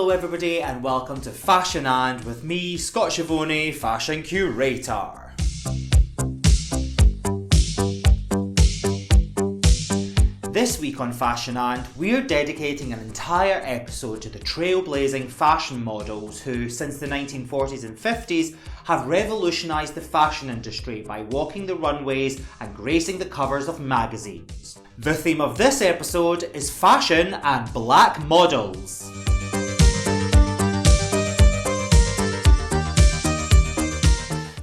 Hello everybody and welcome to Fashion And with me, Scott Schiavone, Fashion Curator. This week on Fashion And, we're dedicating an entire episode to the trailblazing fashion models who, since the 1940s and 50s, have revolutionised the fashion industry by walking the runways and gracing the covers of magazines. The theme of this episode is fashion and black models.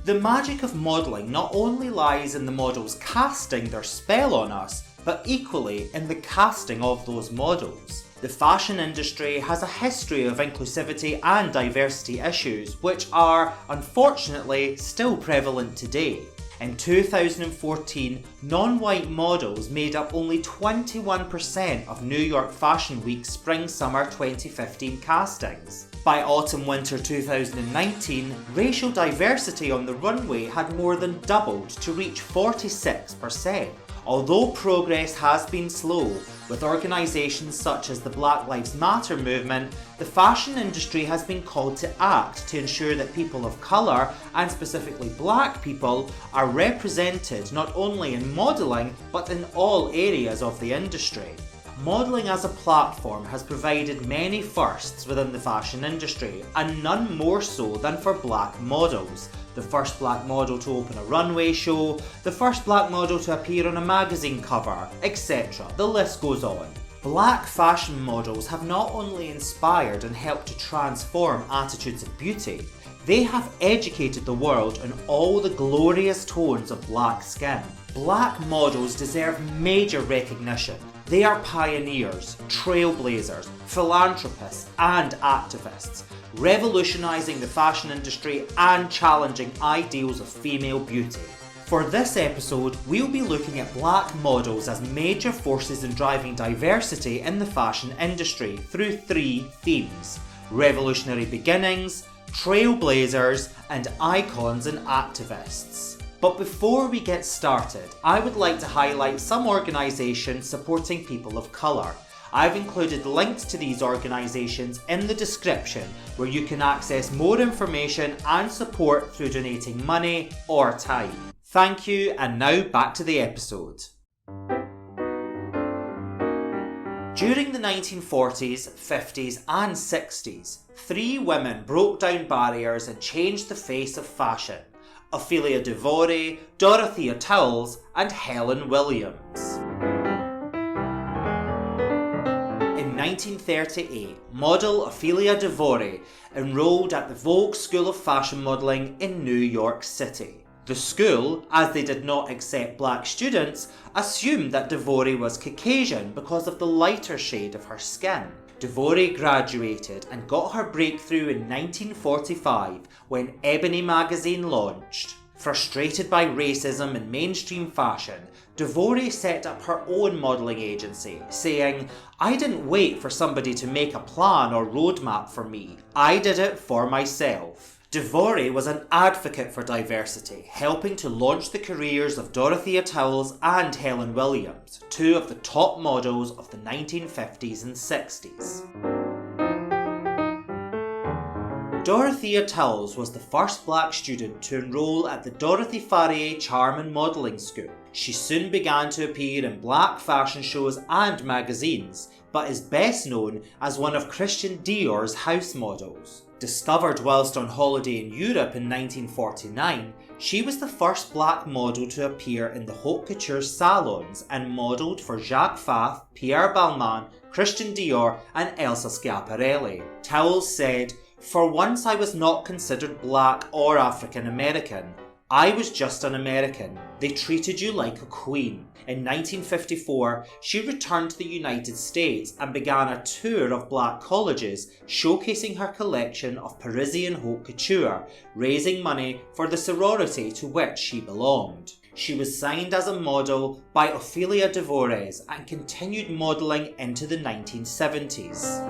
The magic of modelling not only lies in the models casting their spell on us, but equally in the casting of those models. The fashion industry has a history of inclusivity and diversity issues, which are, unfortunately, still prevalent today. In 2014, non-white models made up only 21% of New York Fashion Week's Spring-Summer 2015 castings. By autumn-winter 2019, racial diversity on the runway had more than doubled to reach 46%. Although progress has been slow, with organisations such as the Black Lives Matter movement, the fashion industry has been called to act to ensure that people of colour, and specifically black people, are represented not only in modelling but in all areas of the industry. Modelling as a platform has provided many firsts within the fashion industry, and none more so than for black models. The first black model to open a runway show, the first black model to appear on a magazine cover, etc. The list goes on. Black fashion models have not only inspired and helped to transform attitudes of beauty, they have educated the world on all the glorious tones of black skin. Black models deserve major recognition. They are pioneers, trailblazers, philanthropists and activists, revolutionising the fashion industry and challenging ideals of female beauty. For this episode, we'll be looking at black models as major forces in driving diversity in the fashion industry through three themes: revolutionary beginnings, trailblazers, and icons and activists. But before we get started, I would like to highlight some organisations supporting people of colour. I've included links to these organisations in the description where you can access more information and support through donating money or time. Thank you, and now back to the episode. During the 1940s, 50s and 60s, three women broke down barriers and changed the face of fashion: Ophelia DeVore, Dorothea Towles and Helen Williams. In 1938, model Ophelia DeVore enrolled at the Vogue School of Fashion Modelling in New York City. The school, as they did not accept black students, assumed that DeVore was Caucasian because of the lighter shade of her skin. DeVore graduated and got her breakthrough in 1945 when Ebony magazine launched. Frustrated by racism in mainstream fashion, DeVore set up her own modelling agency, saying, "I didn't wait for somebody to make a plan or roadmap for me, I did it for myself." DeVore was an advocate for diversity, helping to launch the careers of Dorothea Towles and Helen Williams, two of the top models of the 1950s and 60s. Dorothea Towles was the first black student to enrol at the Dorothy Farrier Charm and Modelling School. She soon began to appear in black fashion shows and magazines, but is best known as one of Christian Dior's house models. Discovered whilst on holiday in Europe in 1949, she was the first black model to appear in the haute couture salons and modelled for Jacques Fath, Pierre Balmain, Christian Dior and Elsa Schiaparelli. Towles said, "For once I was not considered black or African American. I was just an American. They treated you like a queen." In 1954, she returned to the United States and began a tour of black colleges, showcasing her collection of Parisian haute couture, raising money for the sorority to which she belonged. She was signed as a model by Ophelia DeVore and continued modelling into the 1970s.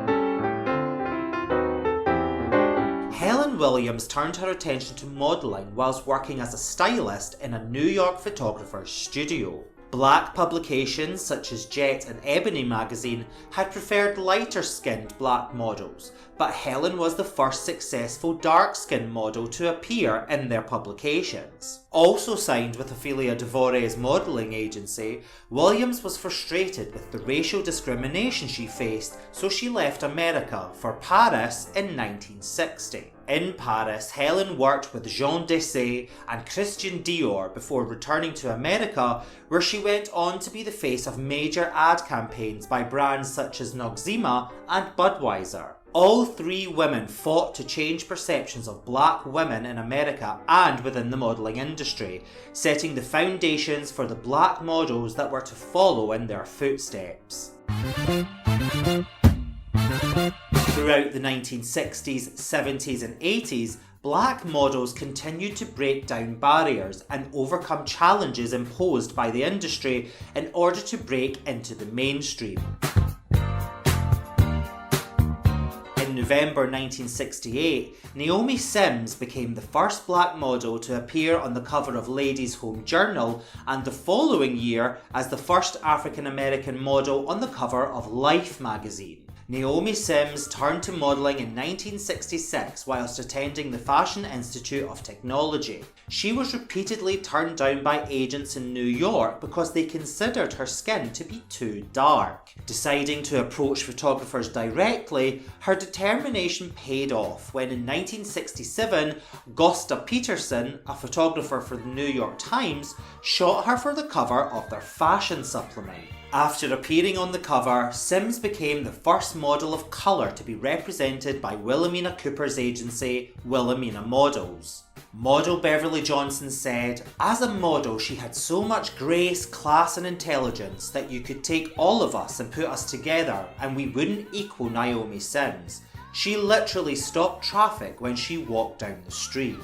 Helen Williams turned her attention to modelling whilst working as a stylist in a New York photographer's studio. Black publications such as Jet and Ebony magazine had preferred lighter-skinned black models, but Helen was the first successful dark-skinned model to appear in their publications. Also signed with Ophelia DeVore's modelling agency, Williams was frustrated with the racial discrimination she faced, so she left America for Paris in 1960. In Paris, Helen worked with Jean Dessay and Christian Dior before returning to America, where she went on to be the face of major ad campaigns by brands such as Noxzema and Budweiser. All three women fought to change perceptions of black women in America and within the modelling industry, setting the foundations for the black models that were to follow in their footsteps. Throughout the 1960s, 70s and 80s, black models continued to break down barriers and overcome challenges imposed by the industry in order to break into the mainstream. In November 1968, Naomi Sims became the first black model to appear on the cover of Ladies' Home Journal, and the following year as the first African American model on the cover of Life magazine. Naomi Sims turned to modelling in 1966 whilst attending the Fashion Institute of Technology. She was repeatedly turned down by agents in New York because they considered her skin to be too dark. Deciding to approach photographers directly, her determination paid off when in 1967, Gosta Peterson, a photographer for the New York Times, shot her for the cover of their fashion supplement. After appearing on the cover, Sims became the first model of colour to be represented by Wilhelmina Cooper's agency, Wilhelmina Models. Model Beverly Johnson said, "As a model, she had so much grace, class and intelligence that you could take all of us and put us together and we wouldn't equal Naomi Sims. She literally stopped traffic when she walked down the street."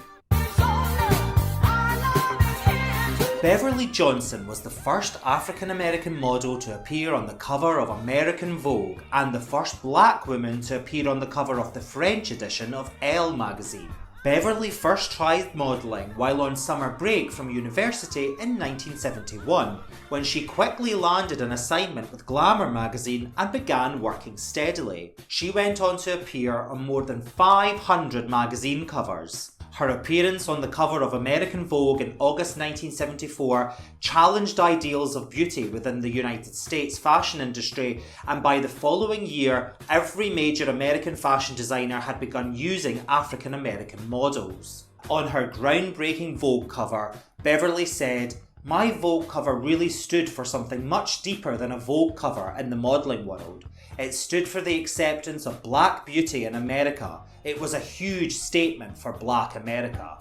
Beverly Johnson was the first African American model to appear on the cover of American Vogue and the first black woman to appear on the cover of the French edition of Elle magazine. Beverly first tried modelling while on summer break from university in 1971, when she quickly landed an assignment with Glamour magazine and began working steadily. She went on to appear on more than 500 magazine covers. Her appearance on the cover of American Vogue in August 1974 challenged ideals of beauty within the United States fashion industry, and by the following year, every major American fashion designer had begun using African American models. On her groundbreaking Vogue cover, Beverly said, "My Vogue cover really stood for something much deeper than a Vogue cover in the modelling world. It stood for the acceptance of black beauty in America. It was a huge statement for black America."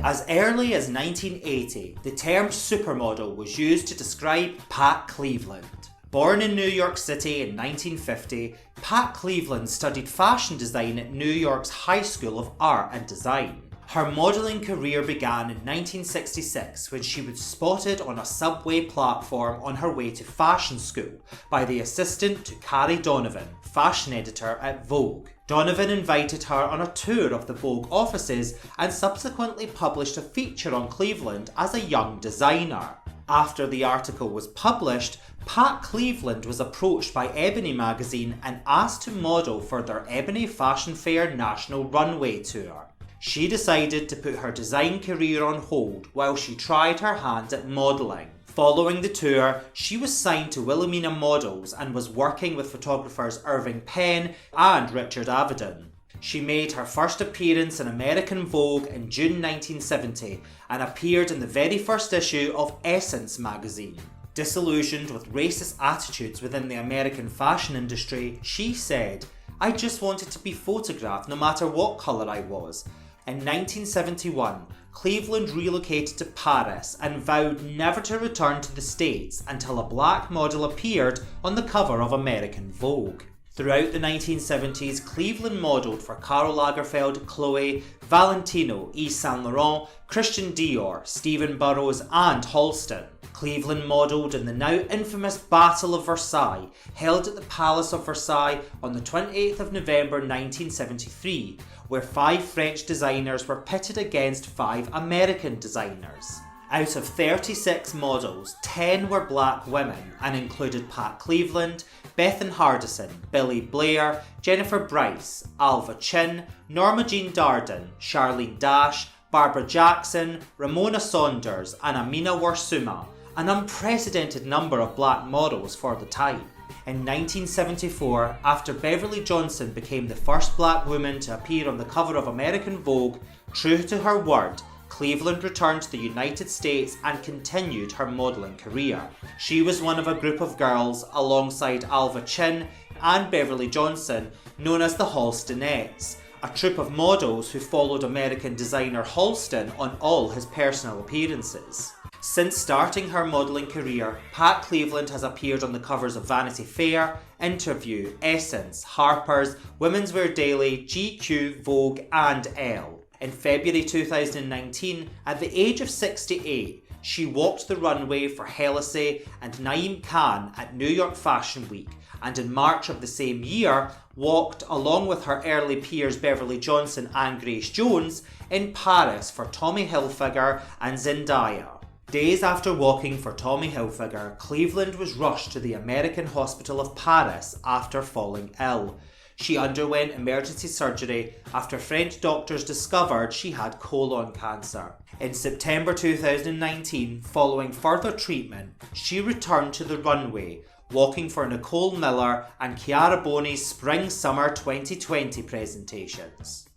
As early as 1980, the term supermodel was used to describe Pat Cleveland. Born in New York City in 1950, Pat Cleveland studied fashion design at New York's High School of Art and Design. Her modelling career began in 1966 when she was spotted on a subway platform on her way to fashion school by the assistant to Carrie Donovan, fashion editor at Vogue. Donovan invited her on a tour of the Vogue offices and subsequently published a feature on Cleveland as a young designer. After the article was published, Pat Cleveland was approached by Ebony magazine and asked to model for their Ebony Fashion Fair National Runway Tour. She decided to put her design career on hold while she tried her hand at modelling. Following the tour, she was signed to Wilhelmina Models and was working with photographers Irving Penn and Richard Avedon. She made her first appearance in American Vogue in June 1970 and appeared in the very first issue of Essence magazine. Disillusioned with racist attitudes within the American fashion industry, she said, "I just wanted to be photographed no matter what colour I was." In 1971, Cleveland relocated to Paris and vowed never to return to the States until a black model appeared on the cover of American Vogue. Throughout the 1970s, Cleveland modelled for Karl Lagerfeld, Chloe, Valentino, Yves Saint Laurent, Christian Dior, Stephen Burrows and Halston. Cleveland modelled in the now infamous Battle of Versailles, held at the Palace of Versailles on the 28th of November 1973, where 5 French designers were pitted against 5 American designers. Out of 36 models, 10 were black women and included Pat Cleveland, Bethan Hardison, Billy Blair, Jennifer Bryce, Alva Chin, Norma Jean Darden, Charlene Dash, Barbara Jackson, Ramona Saunders and Amina Warsuma, an unprecedented number of black models for the time. In 1974, after Beverly Johnson became the first black woman to appear on the cover of American Vogue, true to her word, Cleveland returned to the United States and continued her modelling career. She was one of a group of girls alongside Alva Chin and Beverly Johnson known as the Halstonettes, a troupe of models who followed American designer Halston on all his personal appearances. Since starting her modelling career, Pat Cleveland has appeared on the covers of Vanity Fair, Interview, Essence, Harper's, Women's Wear Daily, GQ, Vogue and Elle. In February 2019, at the age of 68, she walked the runway for Helisey and Naeem Khan at New York Fashion Week, and in March of the same year, walked along with her early peers Beverly Johnson and Grace Jones in Paris for Tommy Hilfiger and Zendaya. Days after walking for Tommy Hilfiger, Cleveland was rushed to the American Hospital of Paris after falling ill. She underwent emergency surgery after French doctors discovered she had colon cancer. In September 2019, following further treatment, she returned to the runway, walking for Nicole Miller and Chiara Boni's Spring-Summer 2020 presentations.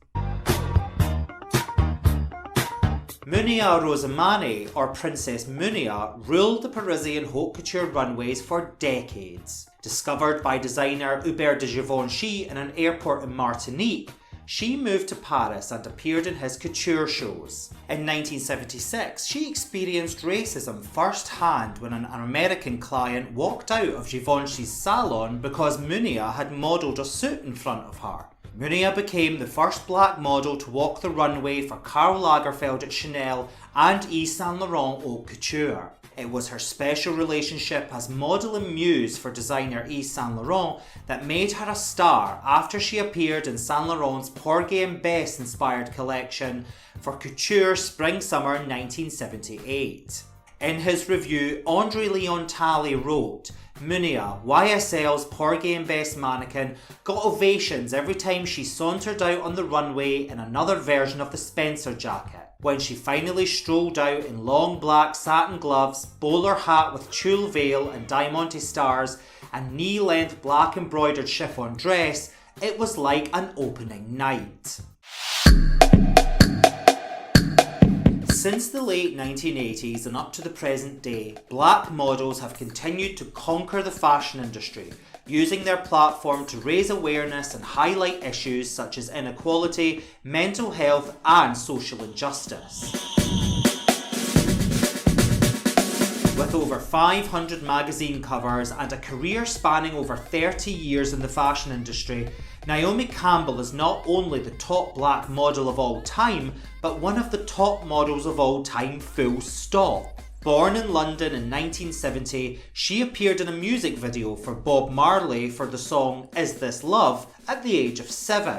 Munia Rosamani, or Princess Munia, ruled the Parisian haute couture runways for decades. Discovered by designer Hubert de Givenchy in an airport in Martinique, she moved to Paris and appeared in his couture shows. In 1976, she experienced racism firsthand when an American client walked out of Givenchy's salon because Munia had modelled a suit in front of her. Munia became the first black model to walk the runway for Karl Lagerfeld at Chanel and Yves Saint Laurent Haute Couture. It was her special relationship as model and muse for designer Yves Saint Laurent that made her a star after she appeared in Saint Laurent's Porgy and Bess inspired collection for Couture Spring-Summer 1978. In his review, Andre Leon Talley wrote, Munia, YSL's Porgy and Bess mannequin, got ovations every time she sauntered out on the runway in another version of the Spencer jacket. When she finally strolled out in long black satin gloves, bowler hat with tulle veil and diamante stars, and knee-length black embroidered chiffon dress, it was like an opening night. Since the late 1980s and up to the present day, black models have continued to conquer the fashion industry, using their platform to raise awareness and highlight issues such as inequality, mental health and social injustice. With over 500 magazine covers and a career spanning over 30 years in the fashion industry, Naomi Campbell is not only the top black model of all time, but one of the top models of all time full stop. Born in London in 1970, she appeared in a music video for Bob Marley for the song Is This Love at the age of 7.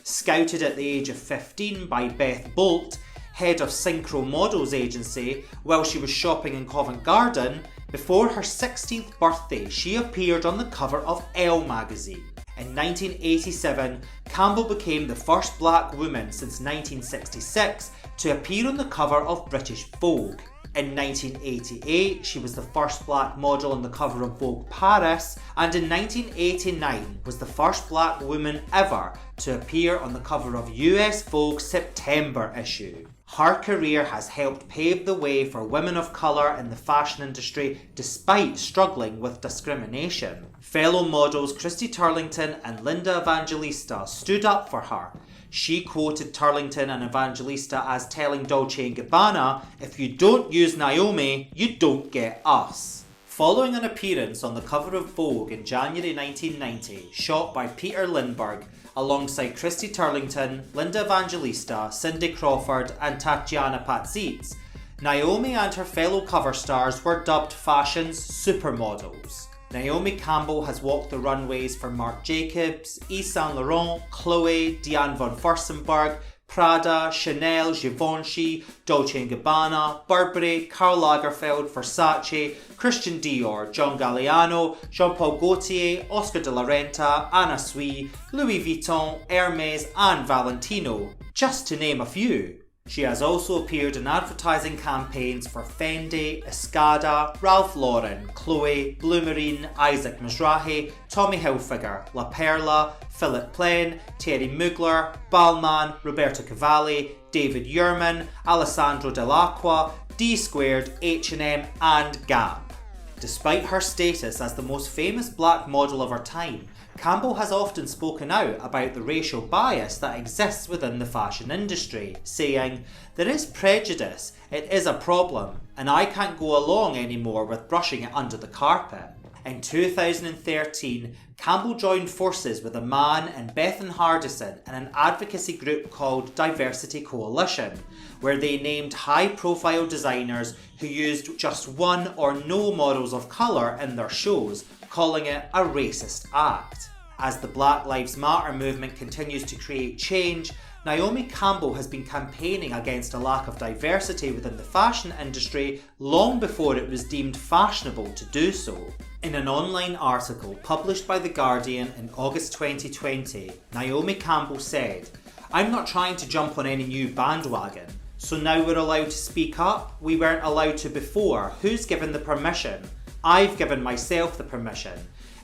Scouted at the age of 15 by Beth Bolt, head of Synchro Models agency, while she was shopping in Covent Garden, before her 16th birthday she appeared on the cover of Elle magazine. In 1987, Campbell became the first black woman since 1966 to appear on the cover of British Vogue. In 1988, she was the first black model on the cover of Vogue Paris, and in 1989 was the first black woman ever to appear on the cover of US Vogue September issue. Her career has helped pave the way for women of colour in the fashion industry despite struggling with discrimination. Fellow models Christy Turlington and Linda Evangelista stood up for her. She quoted Turlington and Evangelista as telling Dolce & Gabbana, "If you don't use Naomi, you don't get us." Following an appearance on the cover of Vogue in January 1990, shot by Peter Lindbergh, alongside Christy Turlington, Linda Evangelista, Cindy Crawford and Tatiana Patzitz, Naomi and her fellow cover stars were dubbed fashion's supermodels. Naomi Campbell has walked the runways for Marc Jacobs, Yves Saint Laurent, Chloe, Diane von Furstenberg, Prada, Chanel, Givenchy, Dolce & Gabbana, Burberry, Karl Lagerfeld, Versace, Christian Dior, John Galliano, Jean-Paul Gaultier, Oscar de la Renta, Anna Sui, Louis Vuitton, Hermes and Valentino, just to name a few. She has also appeared in advertising campaigns for Fendi, Escada, Ralph Lauren, Chloe, Bloomerine, Isaac Mizrahi, Tommy Hilfiger, La Perla, Philip Plain, Thierry Mugler, Balmain, Roberto Cavalli, David Yurman, Alessandro Dell'Acqua, D Squared, H&M and Gap. Despite her status as the most famous black model of her time, Campbell has often spoken out about the racial bias that exists within the fashion industry, saying, "There is prejudice, it is a problem, and I can't go along anymore with brushing it under the carpet." In 2013, Campbell joined forces with Iman and Bethan Hardison in an advocacy group called Diversity Coalition, where they named high-profile designers who used just one or no models of colour in their shows, calling it a racist act. As the Black Lives Matter movement continues to create change, Naomi Campbell has been campaigning against a lack of diversity within the fashion industry long before it was deemed fashionable to do so. In an online article published by The Guardian in August 2020, Naomi Campbell said, "I'm not trying to jump on any new bandwagon. So now we're allowed to speak up? We weren't allowed to before. Who's given the permission? I've given myself the permission.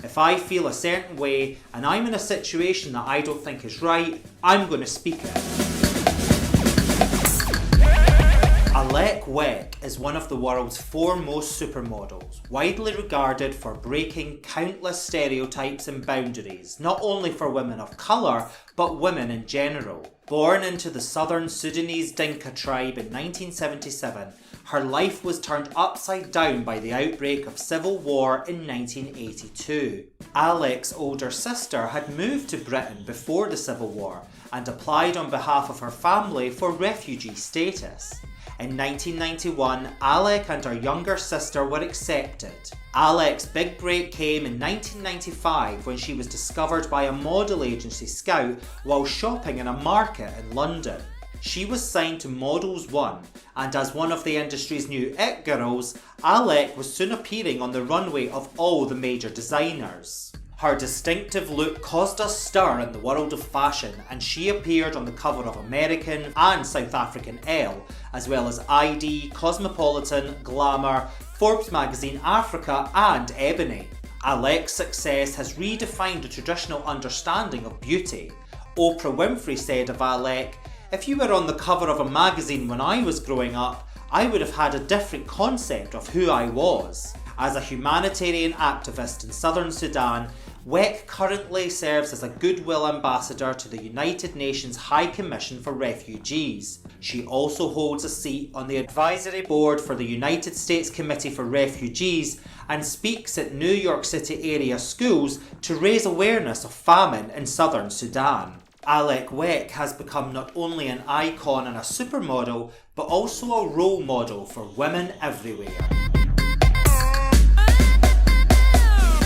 If I feel a certain way and I'm in a situation that I don't think is right, I'm going to speak it." Alec Weck is one of the world's foremost supermodels, widely regarded for breaking countless stereotypes and boundaries, not only for women of colour, but women in general. Born into the southern Sudanese Dinka tribe in 1977, her life was turned upside down by the outbreak of civil war in 1982. Alec's older sister had moved to Britain before the Civil War and applied on behalf of her family for refugee status. In 1991, Alec and her younger sister were accepted. Alec's big break came in 1995 when she was discovered by a model agency scout while shopping in a market in London. She was signed to Models One, and as one of the industry's new it girls, Alec was soon appearing on the runway of all the major designers. Her distinctive look caused a stir in the world of fashion, and she appeared on the cover of American and South African Elle, as well as ID, Cosmopolitan, Glamour, Forbes magazine Africa and Ebony. Alec's success has redefined the traditional understanding of beauty. Oprah Winfrey said of Alec, "If you were on the cover of a magazine when I was growing up, I would have had a different concept of who I was." As a humanitarian activist in southern Sudan, Weck currently serves as a Goodwill Ambassador to the United Nations High Commission for Refugees. She also holds a seat on the advisory board for the United States Committee for Refugees and speaks at New York City area schools to raise awareness of famine in southern Sudan. Alec Weck has become not only an icon and a supermodel, but also a role model for women everywhere.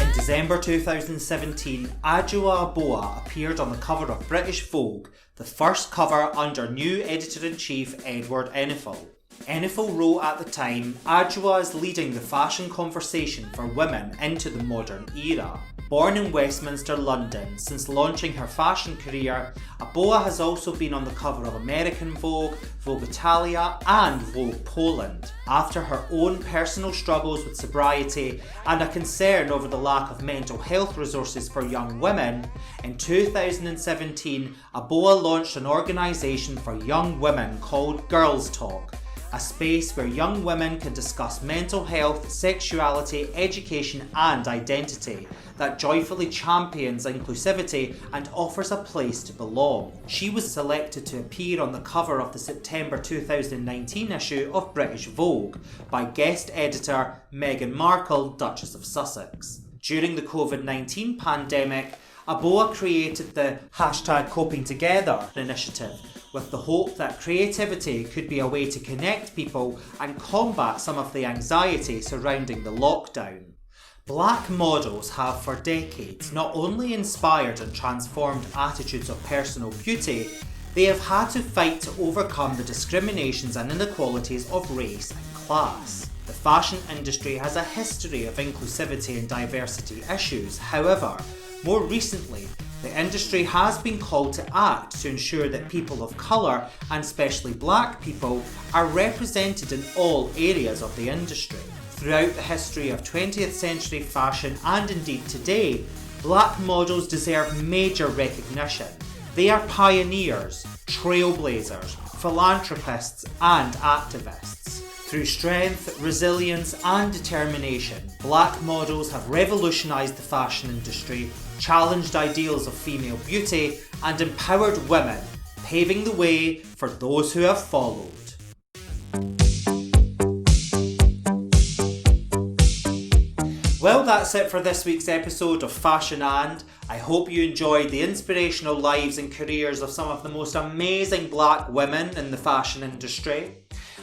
In December 2017, Adjoa Aboah appeared on the cover of British Vogue, the first cover under new editor-in-chief Edward Enninful. Enninful wrote at the time, "Adjoa is leading the fashion conversation for women into the modern era." Born in Westminster, London, since launching her fashion career, Aboah has also been on the cover of American Vogue, Vogue Italia and Vogue Poland. After her own personal struggles with sobriety and a concern over the lack of mental health resources for young women, in 2017 Aboah launched an organisation for young women called Girls Talk, a space where young women can discuss mental health, sexuality, education and identity that joyfully champions inclusivity and offers a place to belong. She was selected to appear on the cover of the September 2019 issue of British Vogue by guest editor Meghan Markle, Duchess of Sussex. During the COVID-19 pandemic, Aboah created the #CopingTogether initiative with the hope that creativity could be a way to connect people and combat some of the anxiety surrounding the lockdown. Black models have for decades not only inspired and transformed attitudes of personal beauty, They have had to fight to overcome the discriminations and inequalities of race and class. The fashion industry has a history of inclusivity and diversity issues. However, more recently, the industry has been called to act to ensure that people of colour, and especially black people, are represented in all areas of the industry. Throughout the history of 20th century fashion and indeed today, black models deserve major recognition. They are pioneers, trailblazers, philanthropists and activists. Through strength, resilience and determination, black models have revolutionised the fashion industry, challenged ideals of female beauty and empowered women, paving the way for those who have followed. Well, that's it for this week's episode of Fashion And. I hope you enjoyed the inspirational lives and careers of some of the most amazing black women in the fashion industry.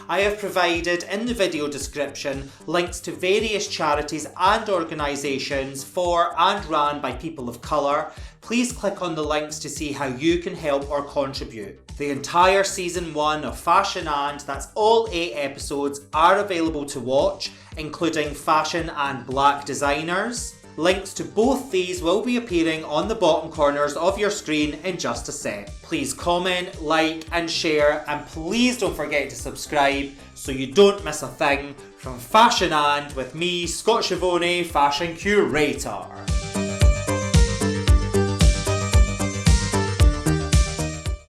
I have provided in the video description links to various charities and organisations for and ran by people of colour. Please click on the links to see how you can help or contribute. The entire season 1 of Fashion And, that's all 8 episodes, are available to watch, including Fashion and Black Designers. Links to both these will be appearing on the bottom corners of your screen in just a sec. Please comment, like and share, and please don't forget to subscribe so you don't miss a thing from Fashion And with me, Scott Schiavone, Fashion Curator.